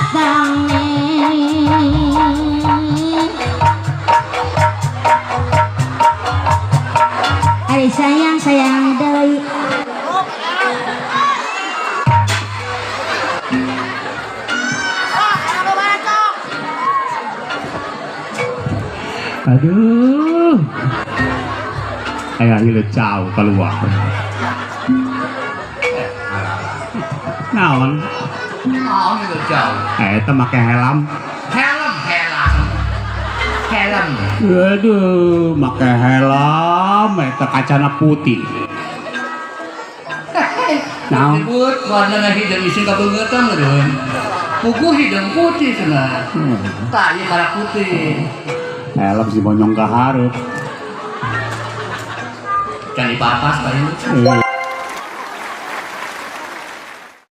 Ari sayang deui. Aduh. Ayah ini jauh keluar. Naon? Naon itu jauh. Eta make helm. Helm. Aduh, make helm eta kacana putih. Naon? Disebut warna hidung isi kabeungeutang meureun. Puguh hidung putih cenah. Tah ieu merah putih. Helm si bonyong ka hareup. Can dipapas bae.